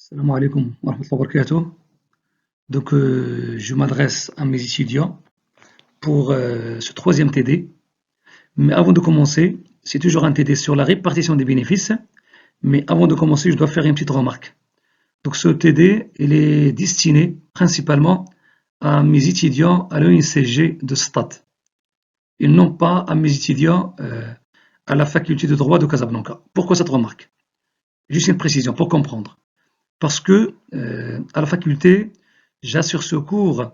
Salam alaikum wa rahmatullahi wa barakatuh. Donc, je m'adresse à mes étudiants pour ce troisième TD. Mais avant de commencer, c'est toujours un TD sur la répartition des bénéfices. Mais avant de commencer, je dois faire une petite remarque. Donc, ce TD, il est destiné principalement à mes étudiants à l'ENCG de Stade et non pas à mes étudiants à la faculté de droit de Casablanca. Pourquoi cette remarque? Juste une précision pour comprendre. Parce que à la faculté, j'assure ce cours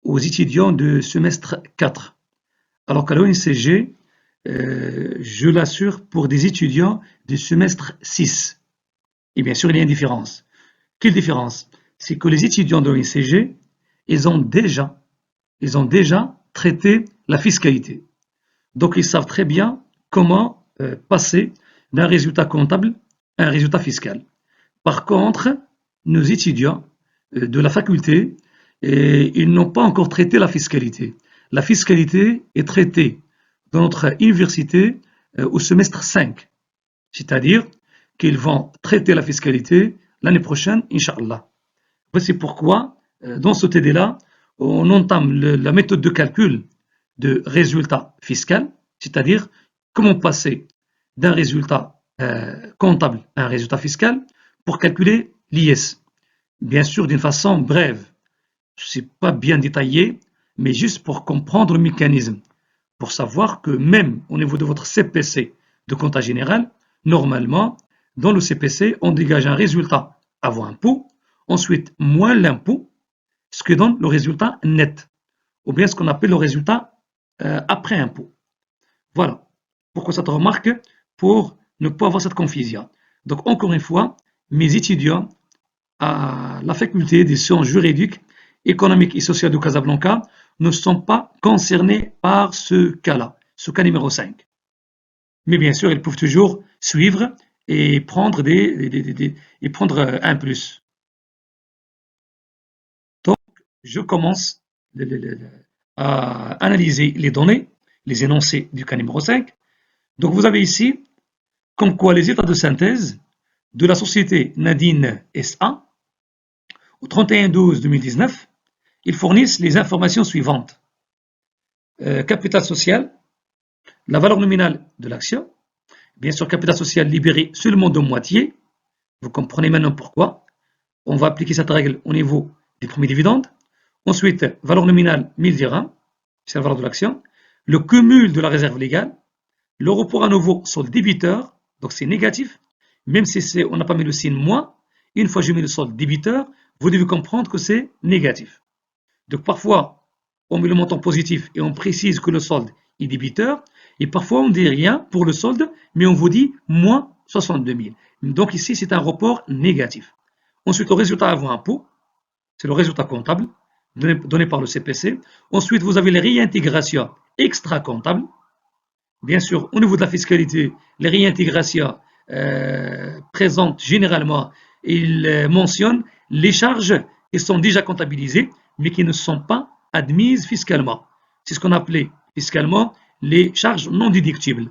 aux étudiants de semestre 4, alors qu'à l'ONCG, je l'assure pour des étudiants de semestre 6. Et bien sûr, il y a une différence. Quelle différence? C'est que les étudiants de l'ONCG, ils ont déjà traité la fiscalité. Donc, ils savent très bien comment passer d'un résultat comptable à un résultat fiscal. Par contre, nos étudiants de la faculté, ils n'ont pas encore traité la fiscalité. La fiscalité est traitée dans notre université au semestre 5, c'est-à-dire qu'ils vont traiter la fiscalité l'année prochaine, Inch'Allah. Voici pourquoi, dans ce TD-là, on entame la méthode de calcul de résultat fiscal, c'est-à-dire comment passer d'un résultat comptable à un résultat fiscal pour calculer l'IS. Bien sûr, d'une façon brève. Ce n'est pas bien détaillé, mais juste pour comprendre le mécanisme. Pour savoir que même au niveau de votre CPC de compta général, normalement, dans le CPC, on dégage un résultat avant impôt, ensuite moins l'impôt, ce que donne le résultat net, ou bien ce qu'on appelle le résultat après impôt. Voilà. Pourquoi cette remarque? Pour ne pas avoir cette confusion. Donc, encore une fois, mes étudiants à la faculté des sciences juridiques, économiques et sociales de Casablanca ne sont pas concernés par ce cas-là, ce cas numéro 5. Mais bien sûr, ils peuvent toujours suivre et prendre, un plus. Donc, je commence à analyser les données, les énoncés du cas numéro 5. Donc, vous avez ici, comme quoi les états de synthèse de la société Nadine SA au 31/12/2019, ils fournissent les informations suivantes. Capital social, la valeur nominale de l'action, bien sûr capital social libéré seulement de moitié, vous comprenez maintenant pourquoi. On va appliquer cette règle au niveau des premiers dividendes. Ensuite, valeur nominale 1000 dirhams, c'est la valeur de l'action. Le cumul de la réserve légale, le report à nouveau solde débiteur, donc c'est négatif, même si on n'a pas mis le signe moins, une fois que je mets le solde débiteur, vous devez comprendre que c'est négatif. Donc parfois, on met le montant positif et on précise que le solde est débiteur, et parfois on ne dit rien pour le solde, mais on vous dit moins 62 000. Donc ici, c'est un report négatif. Ensuite, le résultat avant impôt, c'est le résultat comptable donné par le CPC. Ensuite, vous avez les réintégrations extra-comptables. Bien sûr, au niveau de la fiscalité, les réintégrations présentent généralement, ils mentionnent les charges qui sont déjà comptabilisées, mais qui ne sont pas admises fiscalement. C'est ce qu'on appelait fiscalement les charges non déductibles,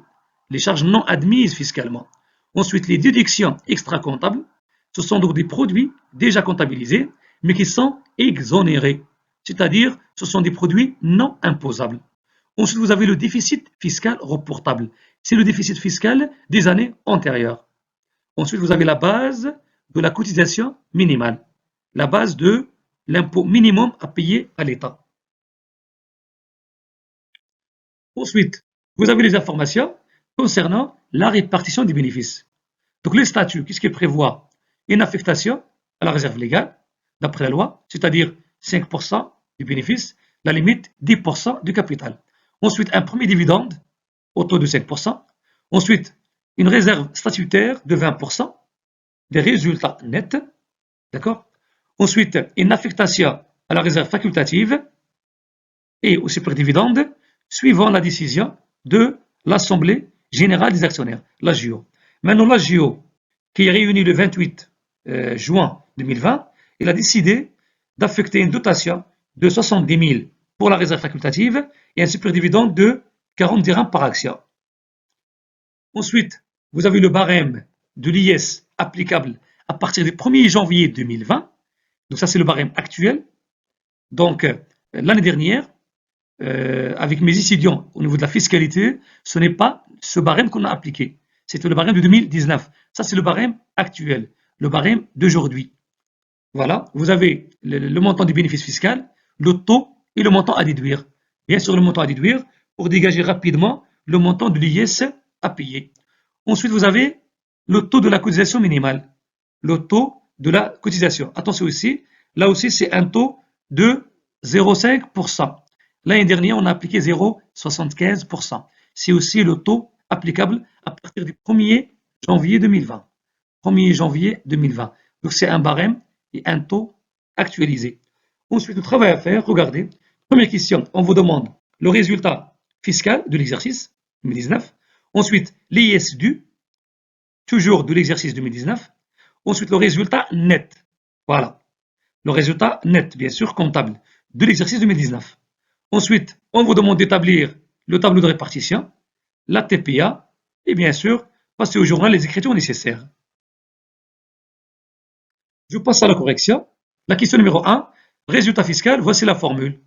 les charges non admises fiscalement. Ensuite, les déductions extra-comptables, ce sont donc des produits déjà comptabilisés, mais qui sont exonérés, c'est-à-dire ce sont des produits non imposables. Ensuite, vous avez le déficit fiscal reportable. C'est le déficit fiscal des années antérieures. Ensuite, vous avez la base de la cotisation minimale, la base de l'impôt minimum à payer à l'État. Ensuite, vous avez les informations concernant la répartition des bénéfices. Donc, les statuts, qu'est-ce qu'il prévoit? Une affectation à la réserve légale, d'après la loi, c'est-à-dire 5% du bénéfice, la limite 10% du capital. Ensuite, un premier dividende au taux de 5%. Ensuite, une réserve statutaire de 20% des résultats nets. D'accord? Ensuite, une affectation à la réserve facultative et au superdividende suivant la décision de l'Assemblée générale des actionnaires, l'AGO. Maintenant, l'AGO, qui est réunie le 28 juin 2020, il a décidé d'affecter une dotation de 70 000 pour la réserve facultative et un superdividende de 40 dirhams par action. Ensuite, vous avez le barème de l'IS applicable à partir du 1er janvier 2020. Donc ça, c'est le barème actuel. Donc l'année dernière, avec mes étudiants au niveau de la fiscalité, ce n'est pas ce barème qu'on a appliqué. C'était le barème de 2019. Ça, c'est le barème actuel, le barème d'aujourd'hui. Voilà, vous avez le montant du bénéfice fiscal, le taux et le montant à déduire. Bien sûr, le montant à déduire pour dégager rapidement le montant de l'IS à payer. Ensuite, vous avez le taux de la cotisation minimale. Le taux de la cotisation. Attention aussi, là aussi, c'est un taux de 0,5%. L'année dernière, on a appliqué 0,75%. C'est aussi le taux applicable à partir du 1er janvier 2020. 1er janvier 2020. Donc, c'est un barème et un taux actualisé. Ensuite, le travail à faire, regardez. Première question, on vous demande le résultat fiscal de l'exercice 2019. Ensuite, l'IS dû, toujours de l'exercice 2019. Ensuite, le résultat net. Voilà. Le résultat net, bien sûr, comptable, de l'exercice 2019. Ensuite, on vous demande d'établir le tableau de répartition, la TPA, et bien sûr, passer au journal les écritures nécessaires. Je passe à la correction. La question numéro 1, résultat fiscal, voici la formule.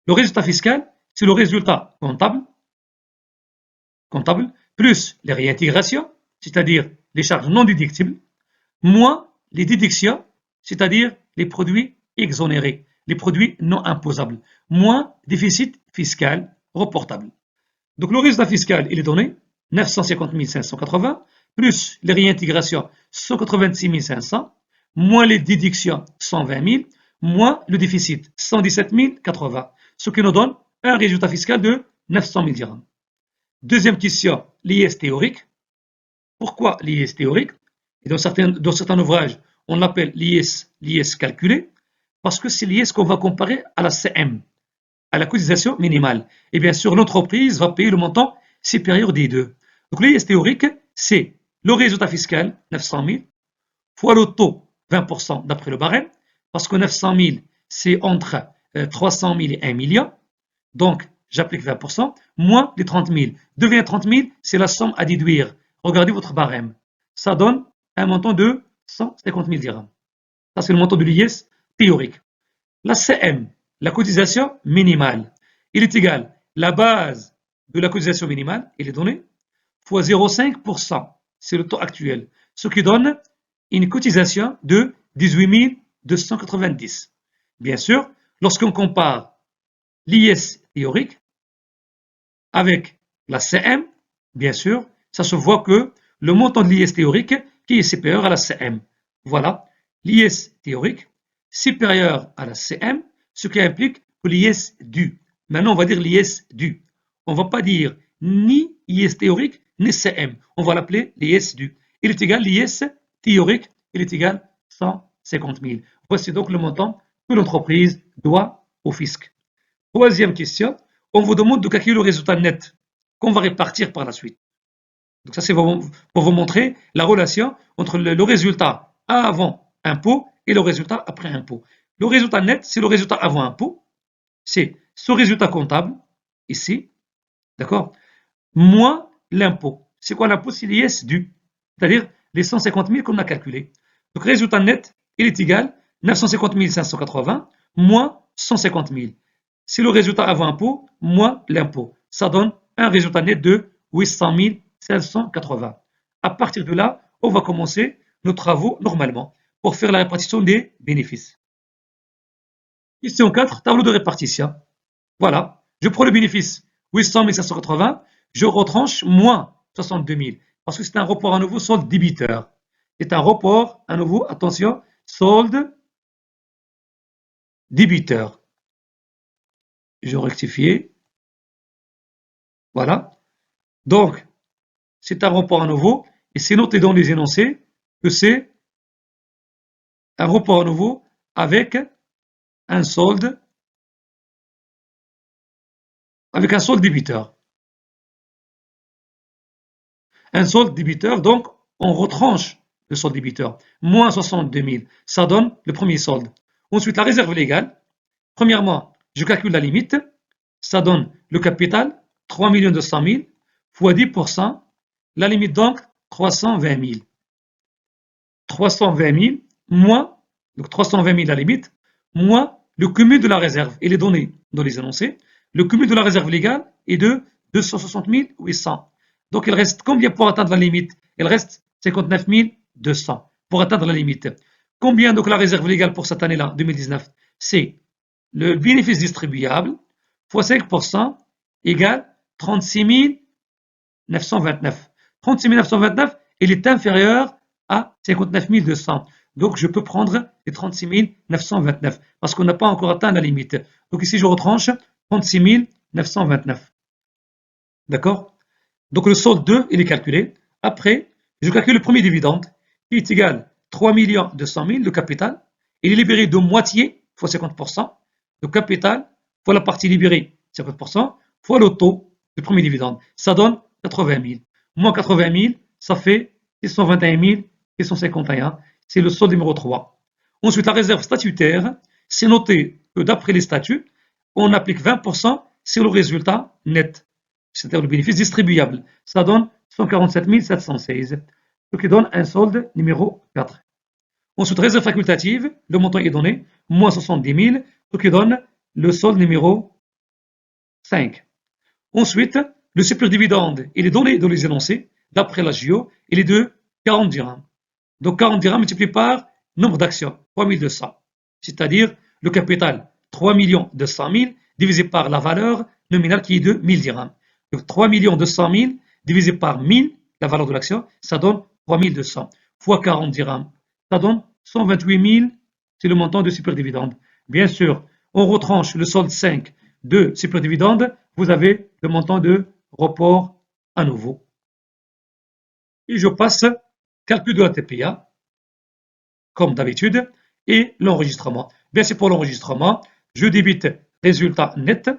Le résultat fiscal, c'est le résultat comptable, plus les réintégrations, c'est-à-dire les charges non déductibles, moins les déductions, c'est-à-dire les produits exonérés, les produits non imposables, moins déficit fiscal reportable. Donc le résultat fiscal, il est donné 950 580, plus les réintégrations 186 500, moins les déductions 120 000, moins le déficit 117 080, ce qui nous donne un résultat fiscal de 900 000 dirhams. Deuxième question, l'IS théorique. Pourquoi l'IS théorique? Et dans certains ouvrages, on l'appelle l'IS calculé, parce que c'est l'IS qu'on va comparer à la CM, à la cotisation minimale. Et bien sûr, l'entreprise va payer le montant supérieur des deux. Donc l'IS théorique, c'est le résultat fiscal, 900 000, fois le taux, 20% d'après le barème, parce que 900 000, c'est entre 300 000 et 1 million. Donc, j'applique 20%, moins les 30 000. Devient 30 000, c'est la somme à déduire. Regardez votre barème. Ça donne un montant de 150 000 dirhams. Ça, c'est le montant de l'IS théorique. La CM, la cotisation minimale, il est égal, la base de la cotisation minimale, il est donné, fois 0,5%, c'est le taux actuel, ce qui donne une cotisation de 18 290. Bien sûr, lorsqu'on compare l'IS théorique avec la CM, bien sûr, ça se voit que le montant de l'IS théorique qui est supérieur à la CM. Voilà, l'IS théorique supérieur à la CM, ce qui implique que l'IS dû. Maintenant, on va dire l'IS dû. On ne va pas dire ni IS théorique ni CM. On va l'appeler l'IS dû. Il est égal l'IS théorique, il est égal 150 000. Voici donc le montant que l'entreprise doit au fisc. Troisième question, on vous demande de calculer le résultat net qu'on va répartir par la suite. Donc ça, c'est pour vous montrer la relation entre le résultat avant impôt et le résultat après impôt. Le résultat net, c'est le résultat avant impôt. C'est ce résultat comptable, ici, d'accord, moins l'impôt. C'est quoi l'impôt? C'est l'IS dû, c'est-à-dire les 150 000 qu'on a calculés. Donc résultat net, il est égal 950 580 moins 150 000. C'est le résultat avant impôt moins l'impôt. Ça donne un résultat net de 800 580. À partir de là, on va commencer nos travaux normalement pour faire la répartition des bénéfices. Question 4, tableau de répartition. Voilà, je prends le bénéfice 800 580, je retranche moins 62 000 parce que c'est un report à nouveau solde débiteur. C'est un report à nouveau, attention, solde débiteur. Je vais rectifier. Voilà. Donc, c'est un report à nouveau et c'est noté dans les énoncés que c'est un report à nouveau avec un solde débiteur. Un solde débiteur, donc on retranche le solde débiteur. Moins 62 000, ça donne le premier solde. Ensuite, la réserve légale. Premièrement, je calcule la limite. Ça donne le capital, 3 200 000 fois 10%. La limite donc, 320 000. 320 000 moins, donc 320 000 à la limite, moins le cumul de la réserve et les données dans les énoncés. Le cumul de la réserve légale est de 260 800. Donc il reste combien pour atteindre la limite? Il reste 59 200 pour atteindre la limite. Combien donc la réserve légale pour cette année-là, 2019? C'est le bénéfice distribuable fois 5% égale 36 929. 36 929, il est inférieur à 59 200. Donc je peux prendre les 36 929 parce qu'on n'a pas encore atteint la limite. Donc ici je retranche 36 929. D'accord? Donc le solde 2, il est calculé. Après, je calcule le premier dividende qui est égal 3 200 000, le capital. Il est libéré de moitié fois 50%. Le capital fois la partie libérée, 50%, fois le taux du premier dividende. Ça donne 80 000. Moins 80 000, ça fait 621 651. C'est le solde numéro 3. Ensuite, la réserve statutaire, c'est noté que d'après les statuts, on applique 20% sur le résultat net, c'est-à-dire le bénéfice distribuable. Ça donne 147 716, ce qui donne un solde numéro 4. Ensuite, réserve facultative, le montant est donné, moins 70 000, ce qui donne le solde numéro 5. Ensuite, le superdividende, il est donné dans les énoncés, d'après la JO, il est de 40 dirhams. Donc 40 dirhams multiplié par nombre d'actions, 3200. C'est-à-dire le capital, 3 200 000 divisé par la valeur nominale qui est de 1000 dirhams. Donc 3 200 000 divisé par 1000, la valeur de l'action, ça donne 3200 fois 40 dirhams. Ça donne 128 000, c'est le montant de superdividende. Bien sûr, on retranche le solde 5 de superdividende, vous avez le montant de report à nouveau. Et je passe calcul de la TPA, comme d'habitude, et l'enregistrement. Bien sûr, pour l'enregistrement, je débite résultat net,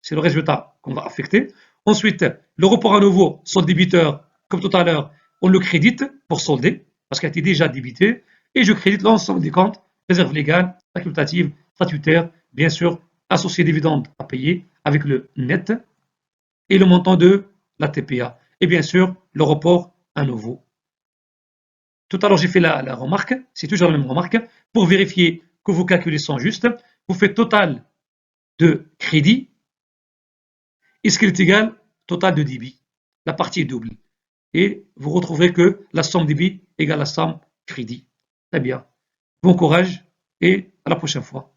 c'est le résultat qu'on va affecter. Ensuite, le report à nouveau, solde débiteur, comme tout à l'heure, on le crédite pour solder, parce qu'il a été déjà débité, et je crédite l'ensemble des comptes, réserve légale, facultative, statutaire, bien sûr, associé dividende à payer avec le net et le montant de la TPA. Et bien sûr, le report à nouveau. Tout à l'heure, j'ai fait la remarque, c'est toujours la même remarque. Pour vérifier que vos calculs sont justes, vous faites total de crédit, est-ce qu'il est égal total de débit? La partie est double. Et vous retrouverez que la somme débit égale la somme crédit. Très bien. Bon courage et à la prochaine fois.